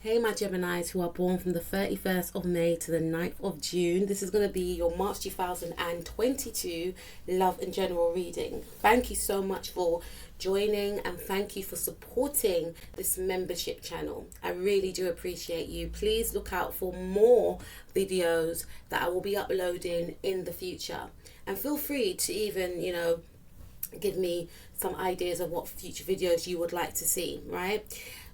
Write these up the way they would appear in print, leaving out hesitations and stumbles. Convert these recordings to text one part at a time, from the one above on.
Hey, my Geminis who are born from the 31st of May to the 9th of June. This is going to be your March 2022 love and general reading. Thank you so much for joining and thank you for supporting this membership channel. I really do appreciate you. Please look out for more videos that I will be uploading in the future. And feel free to even, give me some ideas of what future videos you would like to see, right?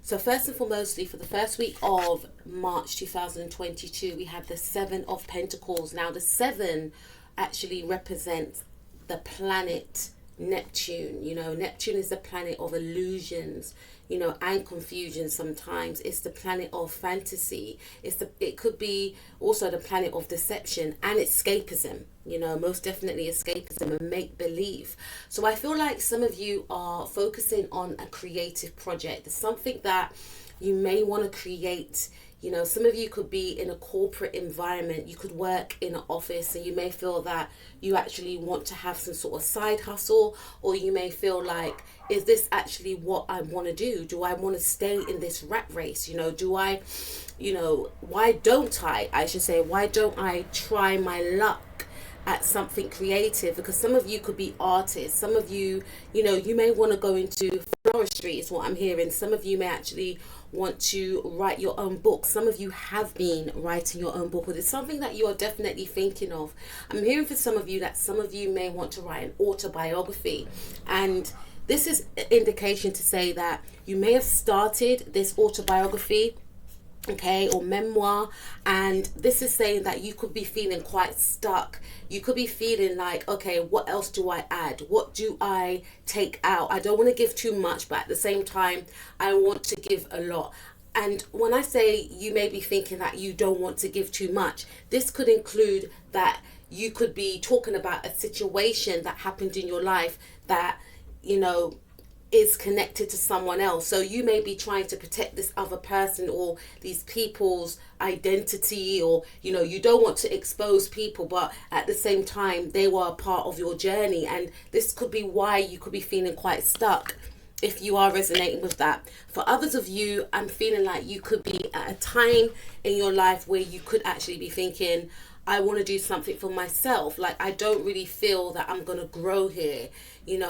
So first and foremostly, for the first week of March 2022, we have the Seven of Pentacles. Now, the Seven actually represents the planet Neptune. Neptune is the planet of illusions, and confusion sometimes. It's the planet of fantasy. It could be also the planet of deception and escapism, most definitely escapism and make-believe. So I feel like some of you are focusing on a creative project. There's something that you may want to create. Some of you could be in a corporate environment. You could work in an office and you may feel that you actually want to have some sort of side hustle, or you may feel like, is this actually what I want to do? Do I want to stay in this rat race? Why don't I try my luck at something creative? Because some of you could be artists. Some of you, you may want to go into floristry is what I'm hearing. Some of you may actually want to write your own book. Some of you have been writing your own book, or it's something that you are definitely thinking of. I'm hearing for some of you that some of you may want to write an autobiography, and this is an indication to say that you may have started this autobiography, or memoir, and this is saying that you could be feeling quite stuck. You could be feeling like, okay, what else do I add? What do I take out? I don't want to give too much, but at the same time I want to give a lot. And when I say you may be thinking that you don't want to give too much, this could include that you could be talking about a situation that happened in your life that is connected to someone else. So you may be trying to protect this other person or these people's identity, or you don't want to expose people, but at the same time they were a part of your journey, and this could be why you could be feeling quite stuck if you are resonating with that. For others of you, I'm feeling like you could be at a time in your life where you could actually be thinking, I want to do something for myself. Like, I don't really feel that I'm going to grow here.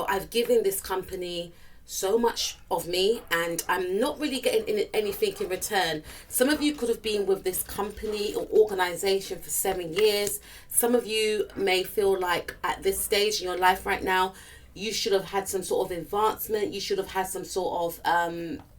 I've given this company so much of me and I'm not really getting anything in return. Some of you could have been with this company or organization for 7 years. Some of you may feel like at this stage in your life right now, you should have had some sort of advancement. You should have had some sort of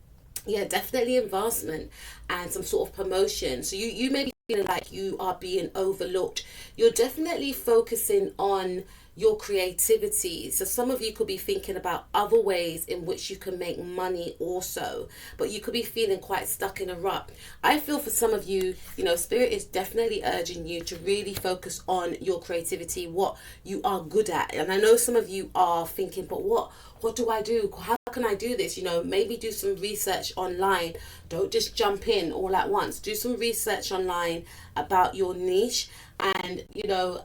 definitely advancement and some sort of promotion. So you may be feeling like you are being overlooked. You're definitely focusing on your creativity. So some of you could be thinking about other ways in which you can make money also, but you could be feeling quite stuck in a rut. I feel for some of you, Spirit is definitely urging you to really focus on your creativity, what you are good at. And I know some of you are thinking, but what do I do? How can I do this? Maybe do some research online. Don't just jump in all at once. Do some research online about your niche, and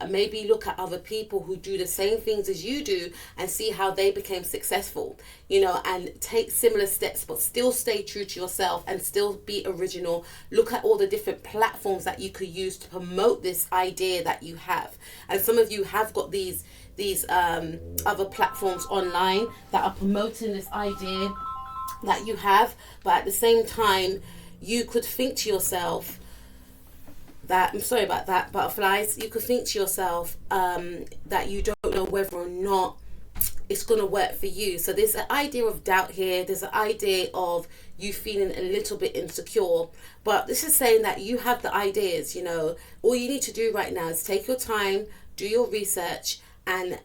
maybe look at other people who do the same things as you do and see how they became successful, and take similar steps, but still stay true to yourself and still be original. Look at all the different platforms that you could use to promote this idea that you have. And some of you have got these other platforms online that are promoting this idea that you have, but at the same time you could think to yourself that, I'm sorry about that, butterflies, you could think to yourself that you don't know whether or not it's going to work for you. So there's an idea of doubt here. There's an idea of you feeling a little bit insecure, but this is saying that you have the ideas. All you need to do right now is take your time, do your research, and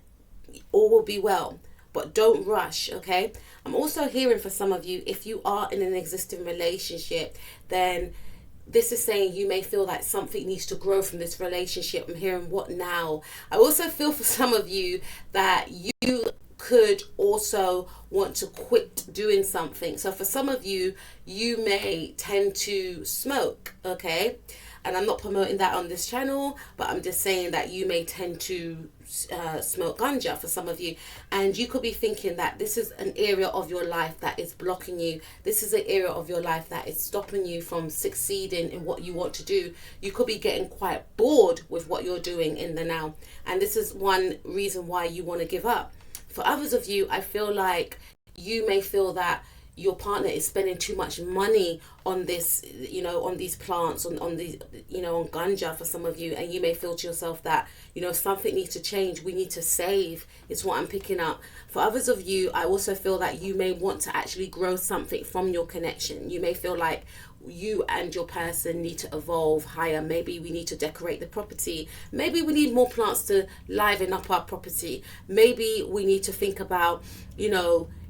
all will be well. But don't rush, okay? I'm also hearing for some of you, if you are in an existing relationship, then this is saying you may feel like something needs to grow from this relationship. I'm hearing, what now? I also feel for some of you that you could also want to quit doing something. So for some of you, you may tend to smoke, okay? And I'm not promoting that on this channel, but I'm just saying that you may tend to smoke ganja for some of you, and you could be thinking that this is an area of your life that is blocking you. This is an area of your life that is stopping you from succeeding in what you want to do. You could be getting quite bored with what you're doing in the now, and this is one reason why you want to give up. For others of you, I feel like you may feel that your partner is spending too much money on this, on these plants, on these, on ganja for some of you, and you may feel to yourself that, something needs to change. We need to save, is what I'm picking up. For others of you, I also feel that you may want to actually grow something from your connection. You may feel like you and your person need to evolve higher. Maybe we need to decorate the property. Maybe we need more plants to liven up our property. Maybe we need to think about,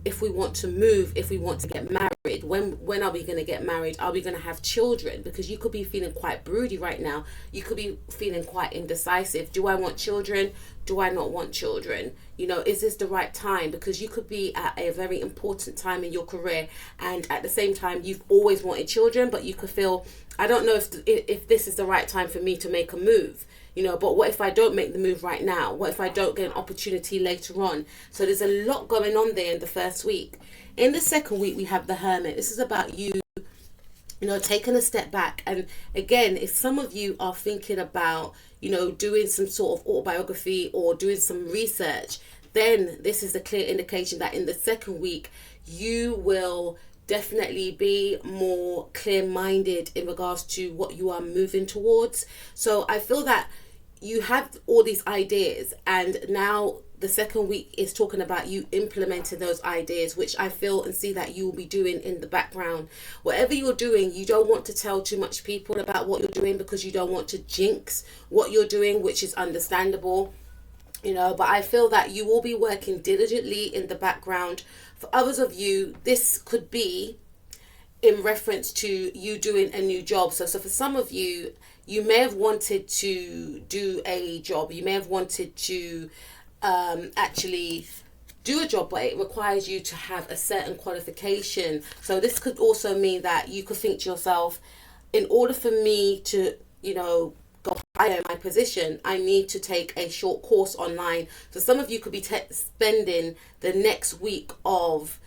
if we want to move, if we want to get married, when are we going to get married? Are we going to have children? Because you could be feeling quite broody right now. You could be feeling quite indecisive. Do I want children? Do I not want children? Is this the right time? Because you could be at a very important time in your career, and at the same time you've always wanted children, but you could feel, I don't know if this is the right time for me to make a move. But what if I don't make the move right now? What if I don't get an opportunity later on? So there's a lot going on there in the first week. In the second week, we have the Hermit. This is about you, taking a step back. And again, if some of you are thinking about, doing some sort of autobiography or doing some research, then this is a clear indication that in the second week, you will definitely be more clear-minded in regards to what you are moving towards. So I feel that you have all these ideas, and now the second week is talking about you implementing those ideas, which I feel and see that you will be doing in the background. Whatever you're doing, you don't want to tell too much people about what you're doing because you don't want to jinx what you're doing, which is understandable. But I feel that you will be working diligently in the background. For others of you, this could be in reference to you doing a new job. So for some of you, you may have wanted to do a job. You may have wanted to actually do a job, but it requires you to have a certain qualification. So this could also mean that you could think to yourself, in order for me to, go higher in my position, I need to take a short course online. So some of you could be spending the next week of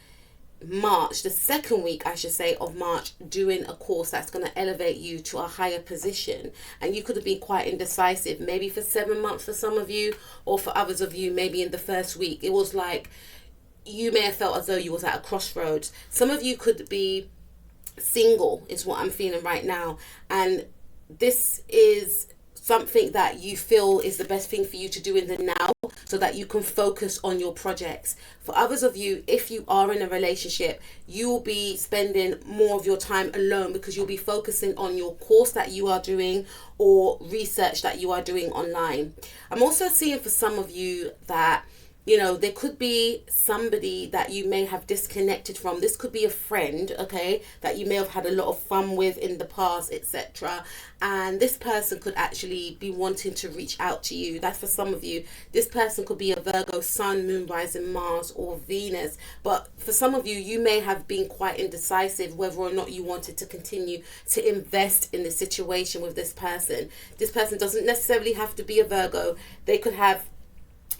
March, the second week I should say of March, doing a course that's going to elevate you to a higher position. And you could have been quite indecisive, maybe for 7 months for some of you, or for others of you, maybe in the first week. It was like you may have felt as though you was at a crossroads. Some of you could be single, is what I'm feeling right now, and this is something that you feel is the best thing for you to do in the now, so that you can focus on your projects. For others of you, if you are in a relationship, you will be spending more of your time alone because you'll be focusing on your course that you are doing or research that you are doing online. I'm also seeing for some of you that there could be somebody that you may have disconnected from. This could be a friend, okay, that you may have had a lot of fun with in the past, etc. And this person could actually be wanting to reach out to you. That's for some of you. This person could be a Virgo, Sun, Moon, Rising, Mars, or Venus. But for some of you, you may have been quite indecisive whether or not you wanted to continue to invest in the situation with this person. This person doesn't necessarily have to be a Virgo. They could have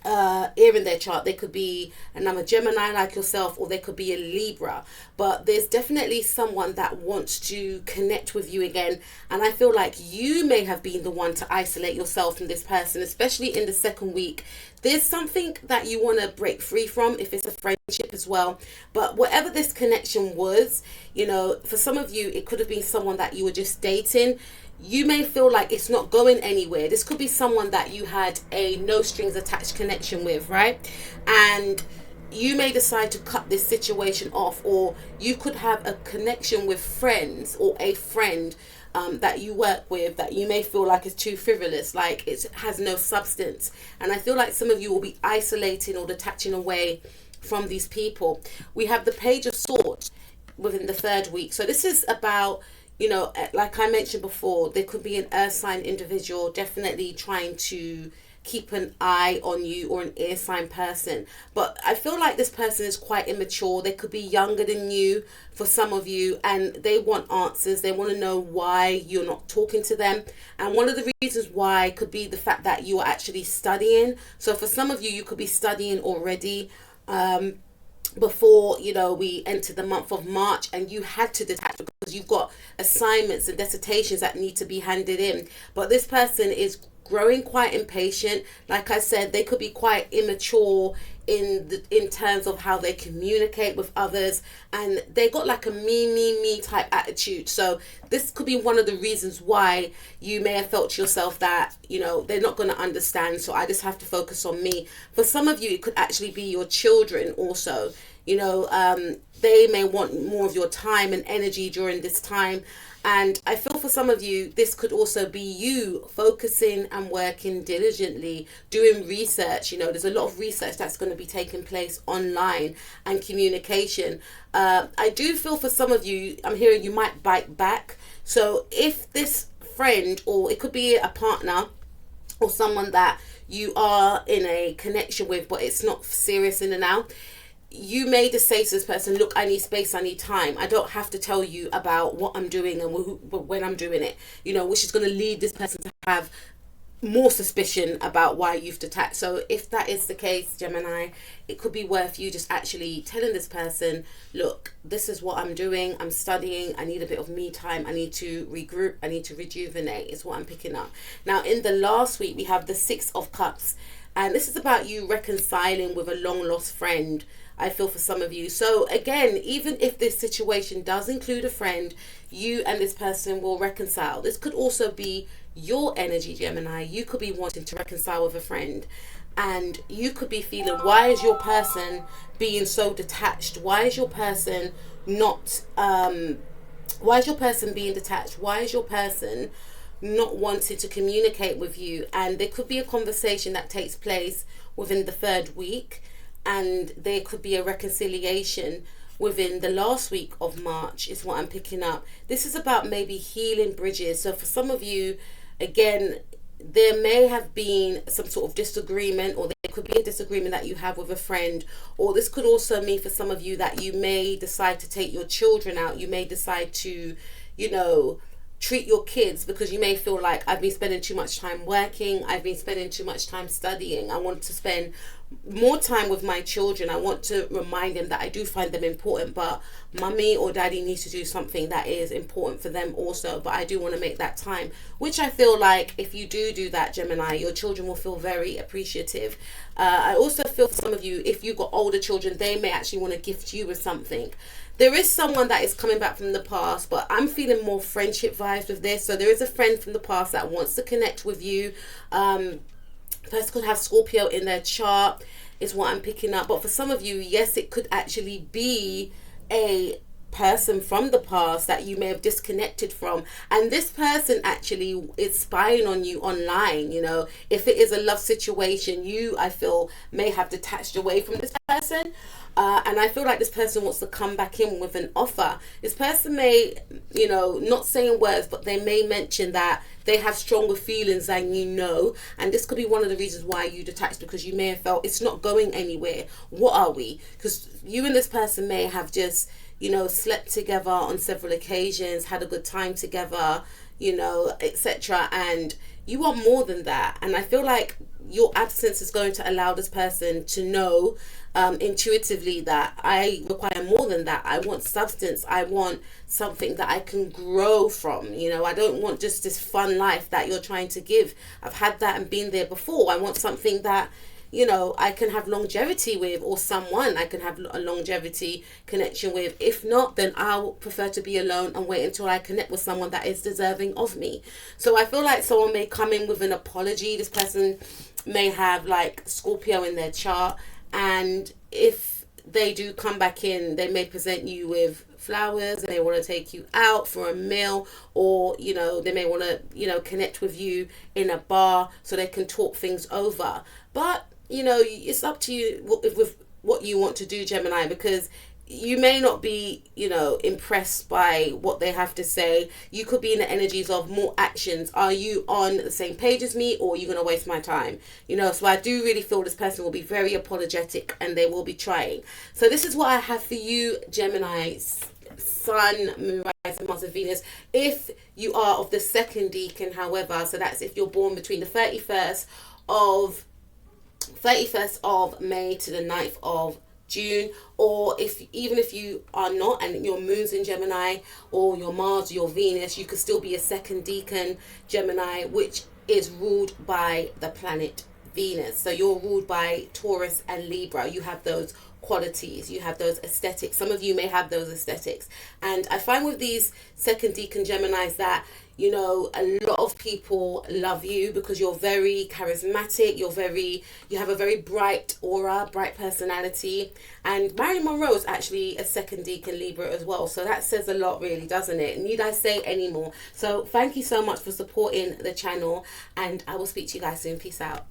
air in their chart. They could be another Gemini like yourself, or they could be a Libra. But there's definitely someone that wants to connect with you again, and I feel like you may have been the one to isolate yourself from this person, especially in the second week. There's something that you want to break free from, if it's a friendship as well. But whatever this connection was, for some of you, it could have been someone that you were just dating. You may feel like it's not going anywhere. This could be someone that you had a no strings attached connection with, right? And you may decide to cut this situation off, or you could have a connection with friends or a friend that you work with that you may feel like is too frivolous, like it has no substance. And I feel like some of you will be isolating or detaching away from these people. We have the Page of Swords within the third week. So this is about, like I mentioned before, there could be an earth sign individual definitely trying to keep an eye on you, or an air sign person. But I feel like this person is quite immature. They could be younger than you for some of you, and they want answers. They want to know why you're not talking to them. And one of the reasons why could be the fact that you are actually studying. So for some of you, you could be studying already. Before we enter the month of March, and you had to detach because you've got assignments and dissertations that need to be handed in. But this person is growing quite impatient. Like I said, they could be quite immature in terms of how they communicate with others, and they got like a me type attitude. So this could be one of the reasons why you may have felt to yourself that they're not going to understand, so I just have to focus on me. For some of you, it could actually be your children also. They may want more of your time and energy during this time. And I feel for some of you, this could also be you focusing and working diligently, doing research. There's a lot of research that's going to be taking place online, and communication. I do feel for some of you, I'm hearing you might bite back. So if this friend, or it could be a partner or someone that you are in a connection with, but it's not serious in the now, you may just say to this person, look, I need space, I need time. I don't have to tell you about what I'm doing and when I'm doing it, which is going to lead this person to have more suspicion about why you've detached. So if that is the case, Gemini, it could be worth you just actually telling this person, look, this is what I'm doing. I'm studying. I need a bit of me time. I need to regroup. I need to rejuvenate, is what I'm picking up. Now, in the last week, we have the 6 of Cups. And this is about you reconciling with a long lost friend, I feel, for some of you. So again, even if this situation does include a friend, you and this person will reconcile. This could also be your energy, Gemini. You could be wanting to reconcile with a friend, and you could be feeling, why is your person being so detached? Why is your person not why is your person being detached? Why is your person not wanting to communicate with you? And there could be a conversation that takes place within the 3rd week, and there could be a reconciliation within the last week of March, is what I'm picking up. This is about maybe healing bridges. So for some of you, again, there may have been some sort of disagreement, or there could be a disagreement that you have with a friend. Or this could also mean for some of you that you may decide to take your children out. You may decide to, treat your kids, because you may feel like, I've been spending too much time working, I've been spending too much time studying, I want to spend more time with my children. I want to remind them that I do find them important, but mummy or daddy needs to do something that is important for them also, but I do want to make that time. Which I feel like if you do that, Gemini, your children will feel very appreciative. I also feel for some of you, if you've got older children, they may actually want to gift you with something. There is someone that is coming back from the past, but I'm feeling more friendship vibes with this. So there is a friend from the past that wants to connect with you. Person could have Scorpio in their chart, is what I'm picking up. But for some of you, yes, it could actually be a person from the past that you may have disconnected from, and this person actually is spying on you online. If it is a love situation, you, I feel, may have detached away from this person. And I feel like this person wants to come back in with an offer. This person may, not saying words, but they may mention that they have stronger feelings than and this could be one of the reasons why you detached, because you may have felt it's not going anywhere. What are we? Because you and this person may have just, slept together on several occasions, had a good time together, etc. And you want more than that. And I feel like your absence is going to allow this person to know intuitively that I require more than that. I want substance. I want something that I can grow from. I don't want just this fun life that you're trying to give. I've had that and been there before. I want something that I can have longevity with, or someone I can have a longevity connection with. If not, then I'll prefer to be alone and wait until I connect with someone that is deserving of me. So I feel like someone may come in with an apology. This person may have like Scorpio in their chart, and if they do come back in, they may present you with flowers, and they want to take you out for a meal, or they may want to connect with you in a bar so they can talk things over. But it's up to you with what you want to do, Gemini, because you may not be, you know, impressed by what they have to say. You could be in the energies of more actions. Are you on the same page as me, or are you going to waste my time? You know, so I do really feel this person will be very apologetic and they will be trying. So this is what I have for you, Gemini, Sun, Moon, Rising, Mars and Venus. If you are of the second decan, however, so that's if you're born between the 31st of May to the 9th of June, or if you are not and your moon's in Gemini, or your Mars, your Venus, you could still be a second decan Gemini, which is ruled by the planet Venus. So you're ruled by Taurus and Libra. You have those qualities, you have those aesthetics. Some of you may have those aesthetics, and I find with these second decan Geminis that, you know, a lot of people love you because you're very charismatic, you have a very bright aura, bright personality. And Marilyn Monroe is actually a second decan Libra as well, so that says a lot, really, doesn't it? Need I say any more? So thank you so much for supporting the channel, and I will speak to you guys soon. Peace out.